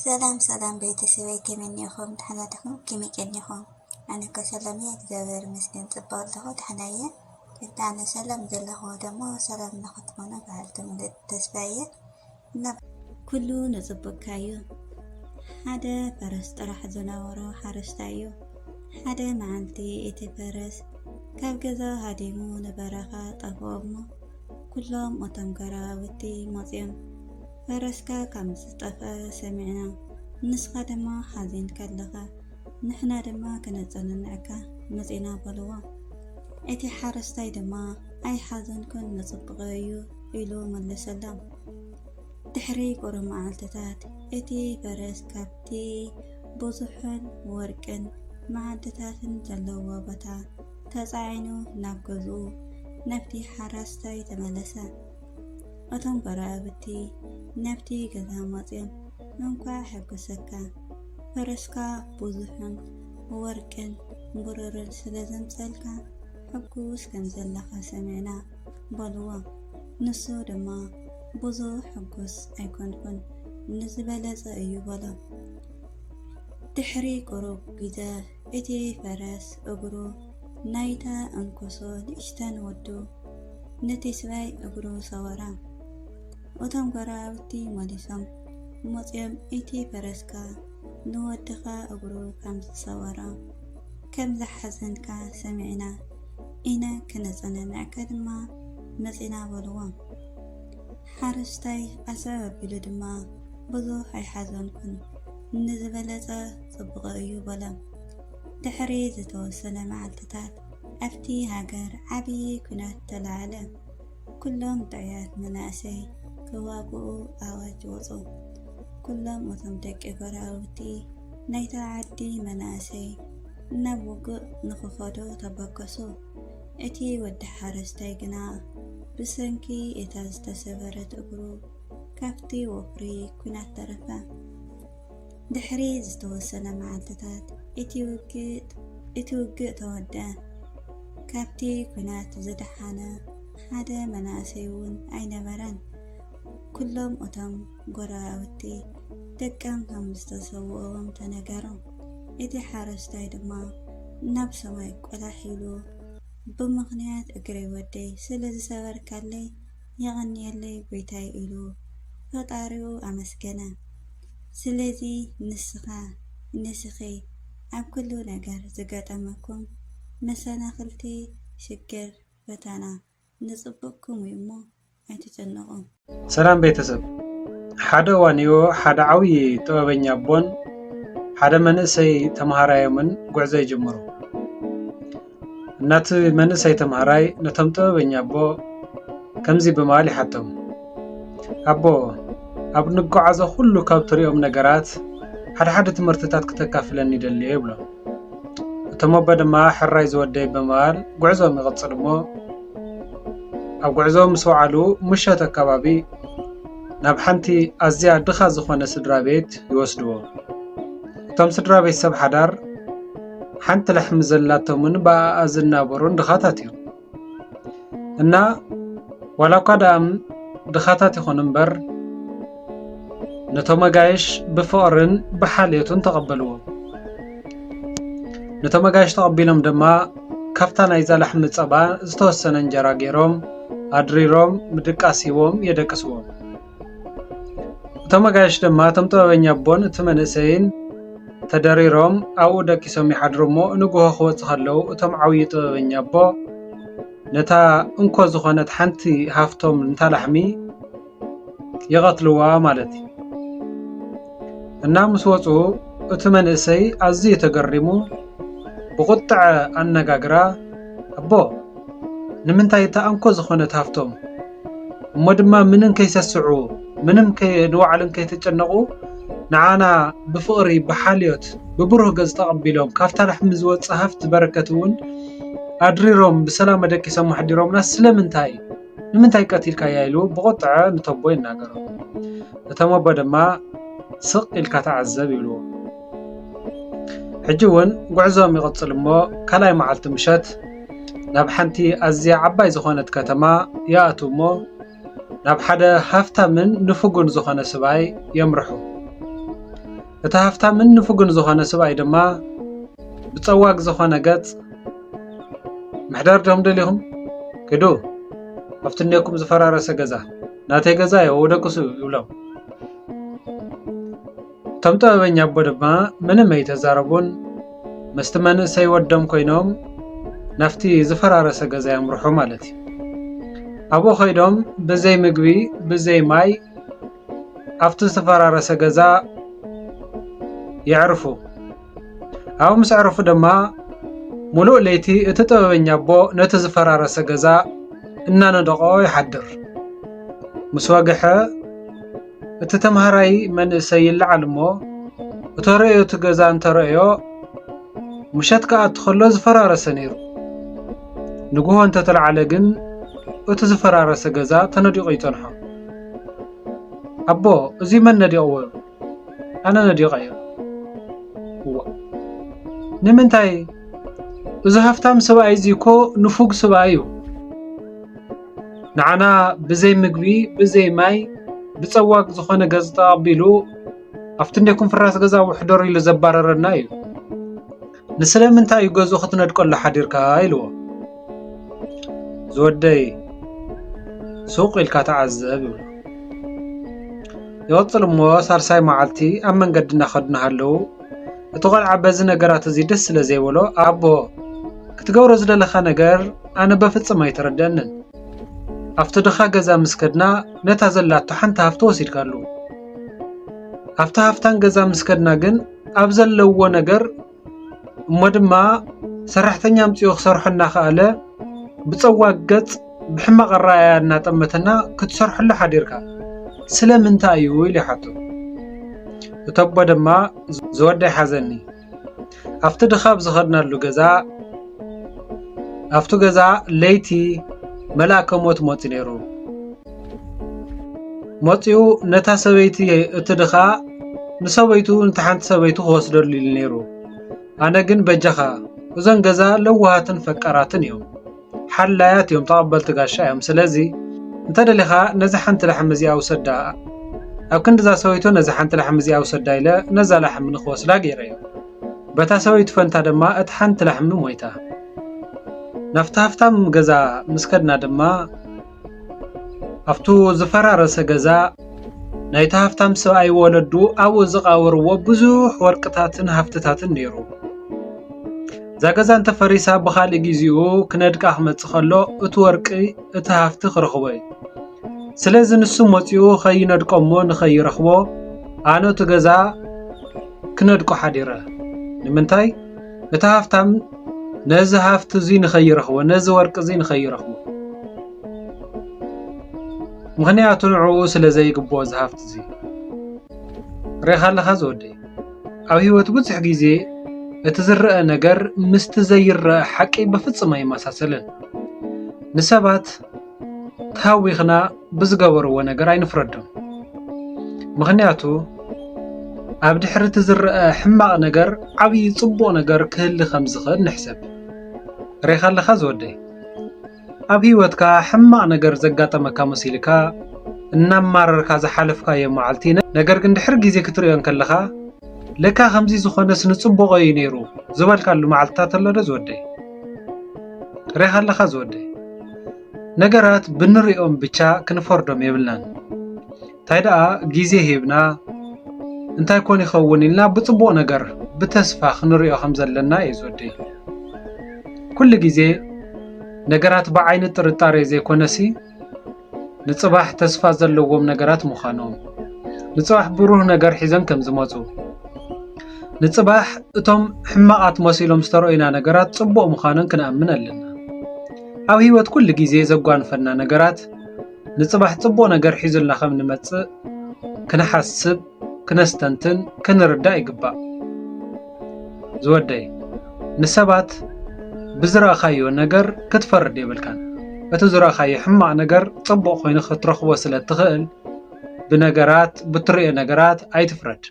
سلام سلام ቤተሰበይ ከመኒኹም ተሓናተኹም ከመይ ቀኒኹም ኣነ ከሰላም እየ እግዚአብሔር ይመስገን ጽባቕ ኣለኹ ተሓናየ ኣነ ሰላም ዘለኹ ደሞ ሰላም ንኽትኮኑ ብሓልቲ ምልእቲ ተስፋ እየ እና ኩሉ ንጽብቕካዩ ሓደ ፈረስ ጥራሕ ዝነበሮ ሓረስታይ እዩ ሓደ መዓልቲ እቲ ፈረስ ካብ ገዛ ሃዲሙ ንበረኻ ጠፍኦሞ ኩሎም እቶም ገራውቲ መፅዮም ፈረስካ ከም ዝጠፈ ሰሚዕና ንስኻ ድማ ሓዚን ከለኻ ንሕና ድማ ክነጸንዕካ መፂና በልዎ እቲ ሓረስታይ ድማ ኣይ ሓዘንኩን ንጽብቕ እዩ ኢሉ መለሰሎም ድሕሪ ቁሩብ መዓልትታት እቲ ፈረስ ካብቲ ብዙሕን ወርቅን መዓድታትን ዘለዎ ቦታ ተጻዒኑ ናብ ገዝኡ ናብቲ ሓረስታይ ተመለሰ እቶም ገራውቲ ናብቲ ገዛ መፅዮም እንኳዕ ሕጉሰካ ፈረስካ ብዙሕን ወርቅን ብሩርን ስለ ዘምፀልካ ሕጉስ ከም ዘለኻ ሰሚዕና በልዎ ንሱ ድማ ብዙሕ ሕጉስ ኣይኮንኩን ንዝበለፀ እዩ በሎ ድሕሪ ቁሩብ ግዜ እቲ ፈረስ እግሩ ናይታ እንኩሶ ንእሽተን ወዱ ነቲ ሰብኣይ እግሩ ሰወራ እቶም ገራውቲ መሊሶም መፅዮም እቲ ፈረስካ ንወድኻ እግሩ ከም ዝሰወራ ከም ዝሓዘንካ ሰሚዕና ኢና ክነጸንዕካ ድማ መፂና በልዎ ሓረስታይ ኣሰብ ኣቢሉ ድማ ብዙሕ ኣይሓዘንኩን ንዝበለፀ ጽቡቕ እዩ በሎ ድሕሪ ዝተወሰነ መዓልትታት ኣብቲ ሃገር ዓብዪ ኩናት ተላዓለ ኩሎም ጥዑያት መናእሰይ ክዋግኡ ኣዋጅ ወፁ ኩሎም እቶም ደቂ ገራውቲ ናይታ ዓዲ መናእሰይ ናብ ውግእ ንኽኸዱ ተበገሱ እቲ ወዲ ሓረስታይ ግና ብሰንኪ እታ ዝተሰበረት እግሩ ካብቲ ወፍሪ ኩናት ተረፈ ድሕሪ ዝተወሰነ መዓልትታት እቲ ውግእ ተወድአ ካብቲ ኩናት ዝደሓነ ሓደ መናእሰይ እውን ኣይነበረን ኩሎም እቶም ጎራውቲ ደቀም ከም ዝተሰውኦም ተነገሮም እቲ ሓረስታይ ድማ ናብ ሰማይ ቆላሒሉ ብምኽንያት እግሪ ወደይ ስለ ዝሰበርካለይ ይቕንየለይ ጎይታይ ኢሉ ፈጣሪኡ ኣመስገነ ስለዚ ንስኺ ኣብ ኩሉ ነገር ዝገጠመኩም መሰናኽልቲ ሽግር ፈተና ንጽብቕኩም እዩ እሞ ኣይትጨነቁ ሰላም ቤተሰብ ሓደ ዋንዮ ሓደ ዓብይ ጥበበኛ ቦን ሓደ መንእሰይ ተማሃራዮምን ጉዕዞ ይጀምሩ እናቲ መንእሰይ ተማሃራይ ነቶም ጥበበኛ ቦ ከምዚ በማል ይሓቶም ኣቦ ኣብ ንጓዓዞ ሁሉ ካብ ትሪኦም ነገራት ሓደ ትምህርትታት ክተካፍለኒ ይደልየ ይብሎ እቶም ኣቦ ድማ ሕራይ ዝወደይ በማል ጉዕዞም ይቕፅል እሞ ኣብ ጉዕዞ ምስ ወዓሉ ምሸት ኣከባቢ ናብ ሓንቲ ኣዝያ ድኻ ዝኾነ ስድራ ቤት ይወስድዎ እቶም ስድራ ቤት ሰብ ሓዳር ሓንቲ ላሕሚ ዘላቶምን ብኣኣ ዝናበሩን ድኻታት እዮም እና ዋላ እኳ ደኣም ድኻታት ይኹኑ እምበር ነቶም ኣጋይሽ ብፍቕርን ብሓልዮትን ተቐበልዎም ነቶም ኣጋይሽ ተቐቢሎም ድማ ካብታ ናይዛ ላሕሚ ፀባ ዝተወሰነ እንጀራ ገይሮም ኣድሪሮም ምድቃስ ሂቦም የደቅስዎም እቶም ኣጋይሽ ድማ እቶም ጥበበኛ ቦን እቲ መንእሰይን ተደሪሮም ኣብኡ ደቂሶም ይሓድሩ እሞ ንጉሆ ክወፅእ ከለዉ እቶም ዓብዪ ጥበበኛ ቦ ነታ እንኮ ዝኾነት ሓንቲ ሃፍቶም እንታ ላሕሚ ይቐትልዋ ማለት እዩ እና ምስ ወፁ እቲ መንእሰይ ኣዝዩ ተገሪሙ ብቁጥዐ ኣነጋግራ ኣቦ ንምንታይ እታ እንኮ ዝኾነት ሃፍቶም እሞ ድማ ምንን ከይሰስዑ ምንም ንባዕሎም ከይተጨነቁ ንዓና ብፍቕሪ ብሓልዮት ብብሩህ ገጽ ተቐቢሎም ካብታ ላሕሚ ዝወፅእ ሃፍቲ በረከት እውን ኣድሪሮም ብሰላም ደቂሶም ሓዲሮምና ስለምንታይ ንምንታይ ቀቲልካያ ኢሉ ብቁጥዐ ነቶም ቦ ይናገሩ እቶም ኣቦ ድማ ስቕ ኢልካ ተዓዘብ ይብልዎ ሕጂ እውን ጉዕዞም ይቕፅል እሞ ካልኣይ መዓልቲ ምሸት ናብ ሓንቲ ኣዝያ ዓባይ ዝኾነት ከተማ ይኣትዉ እሞ ናብ ሓደ ሃፍታምን ንፍጉን ዝኾነ ሰብኣይ የምርሑ እቲ ሃፍታምን ንፉግን ዝኾነ ሰብኣይ ድማ ብፀዋግ ዝኾነ ገጽ ምሕዳር ዶም ደሊኹም ክዱ ኣብቲ እኔኩም ዝፈራረሰ ገዛ ናተይ ገዛ እዮ ወደቅሱ ይብሎም። እቶም ጥበበኛ ኣቦ ድማ ምንም ኣይተዛረቡን ምስቲ መንእሰይ ወዶም ኮይኖም ናፍቲ ዝፈራረሰ ገዛ የምርሑ ማለት እዩ። ኣብኡ ኸይዶም ብዘይ ምግቢ ብዘይ ማይ ኣብቲ ዝተፈራረሰ ገዛ يعرفو أو مس عرفو دما ملوء ليتي اتطببኛ አቦ ነቲ ዝፈራረሰ ገዛ እናነደቆ ይሓድር ምስ ወግሐ እቲ ተምሃራይ መንእሰይ ይልዓል እሞ እተረዮ እቲ ገዛ እንተረዮ ምሸት ከኣት ከሎ ዝፈራረሰ ነይሩ ንጉሆ እንተተልዓለ ግን እቲ ዝፈራረሰ ገዛ ተነዲቑ ይጸንሖ አቦ እዚ መን ነዲቕዎ ኣነ ነዲቐዮ ንምንታይ እዚ ሃፍታም ሰብኣይ እዚ እኮ ንፉግ ሰብኣይ እዩ ንዓና ብዘይ ምግቢ ብዘይ ማይ ብፀዋግ ዝኾነ ገዛ ተቐቢሉ ኣብቲ እንዴኩም ፍራስ ገዛ ውሕደር ኢሉ ዘባረረና እዩ ንስለምንታይ እዩ ገዝኡ ክትነድቀሉ ሓዲርካ ኢልዎ ዝወደይ ሱቅ ኢልካ ተዓዘብ ይብሎ ይወፅል እሞ ሳልሳይ መዓልቲ ኣብ መንገዲ እናኸድና ሃለዉ እቲ ቆልዓ በዚ ነገራት እዚ ደስ ስለ ዘይብሎ ኣቦ ክትገብሮ ዝደለኻ ነገር ኣነ በፍጽም ኣይተረድአንን ኣብቲ ድኻ ገዛ ምስከድና ነታ ዘላቶ ሓንቲ ሃፍቲ ወሲድካሉ ኣብቲ ሃፍታን ገዛ ምስከድና ግን ኣብ ዘለውዎ ነገር እሞ ድማ ሰራሕተኛ ምፅኡ ክሰርሑ እናኸኣለ ብፀዋግ ገጽ ብሕማቕ ኣረኣእያ እናጠመተና ክትሰርሐሉ ሓዲርካ ስለምንታይ እዩ ኢሉ ይሓቱ እቲ ኣቦ ድማ ዝወደይ ሓዘኒ ኣብቲ ድኻብ ዝኸድናሉ ገዛ ኣብቱ ገዛ ለይቲ መልአከ ሞት መፂ ነይሩ መፂኡ ነታ ሰበይቲ እቲ ድኻ ንሰበይቱ ነቲ ሓንቲ ሰበይቱ ክወስደሉ ኢሉ ነይሩ ኣነ ግን በጃኻ እዞን ገዛ ለዋሃትን ፈቀራትን እዮም ሓላያት እዮም ተቐበልቲ ጋሻ እዮም ስለዚ እንተደሊኻ ነዚ ሓንቲ ላሕሚ እዚኣ ውሰዳ ኣብ ክንዲዛ ሰበይቱ ነዚ ሓንቲ ላሕሚ እዚኣ ውሰዳ ኢለ ነዛ ላሕሚ ንኽወስዳ ገይረዮ በታ ሰበይቱ ፈንታ ድማ እቲ ሓንቲ ላሕሚ ሞይታ ናፍቲ ሃፍታም ገዛ ምስከድና ድማ ኣብቱ ዝፈራረሰ ገዛ ናይቲ ሃፍታም ሰብኣይ ወለዱ ኣብኡ ዝቓወርዎ ብዙሕ ወርቅታትን ሃፍትታትን ነይሩ እዛ ገዛ እንተፈሪሳ ብኻልእ ግዚኡ ክነድቃ ክመፅእ ከሎ እቲ ወርቂ እቲ ሃፍቲ ክረኽቦ እዩ ስለዚ ንሱ መፂኡ ኸይነድቆ እሞ ንኸይረኽቦ ኣነ እቲ ገዛ ክነድቆ ሓዲረ ንምንታይ እቲ ሃፍታም ነዚ ሃፍቲ እዚ ንኸይረኽቦ ነዚ ወርቂ እዚ ንኸይረኽቦ ምኽንያቱ ንዕኡ ስለ ዘይግብኦ እዚ ሃፍቲ እዚ ሪኢኻ ኣለኻ ዝወደይ ኣብ ሂወት ብዙሕ ግዜ እቲ ዝረአ ነገር ምስቲ ዘይረአ ሓቂ በፍጽም ኣይመሳሰልን ንሰባት ታዊኽና ብዝገበርዎ ነገር ኣይንፍረዶም ምኽንያቱ ኣብ ድሕሪ እቲ ዝረአ ሕማቕ ነገር ዓብዪ ጽቡቕ ነገር ክህሊ ከም ዝኽእል ንሕሰብ ሪኢኻ ኣለኻ ዝወደይ ኣብ ሂወትካ ሕማቕ ነገር ዘጋጠመካ መሲልካ እናማረርካ ዝሓለፍካዮ መዓልቲ ነገር ግን ድሕሪ ግዜ ክትሪኦን ከለኻ ለካ ከምዚ ዝኾነስ ንጽቡቕ እዩ ነይሩ ዝበልካሉ መዓልትታት ኣሎ ዶ ዝወደይ ሪኢኻ ኣለኻ ዝወደይ ነገራት ብንሪኦም ብቻ ክንፈርዶም የብልናን እንታይ ደኣ ግዜ ሂብና እንታይ ኮን ይኸውን ኢልና ብጽቡቕ ነገር ብተስፋ ክንሪኦ ከም ዘለና እዩ ዝወደይ ኩሉ ግዜ ነገራት ብዓይኒ ጥርጣሬ ዘይኮነሲ ንጽባሕ ተስፋ ዘለዎም ነገራት ምዃኖም ንጽባሕ ብሩህ ነገር ሒዘን ከም ዝመፁ ንጽባሕ እቶም ሕማቓት መሲሎም ዝተረኣዩና ነገራት ጽቡቕ ምዃኖን ክንኣምን ኣለና ኣብ ሂወት ኩሉ ግዜ ዘጓንፈና ነገራት ንጽባሕ ጽቡቕ ነገር ሒዙልና ከም ንመጽእ ክንሓስብ ክነስተንትን ክንርዳእ ይግባእ ዝወደይ ንሰባት ብዝረኣኻዮ ነገር ክትፈርድ የብልካን እቲ ዝረኣኻዮ ሕማቕ ነገር ጽቡቕ ኮይኑ ክትረኽቦ ስለ እትኽእል ብነገራት ብትሪኦ ነገራት ኣይትፍረድ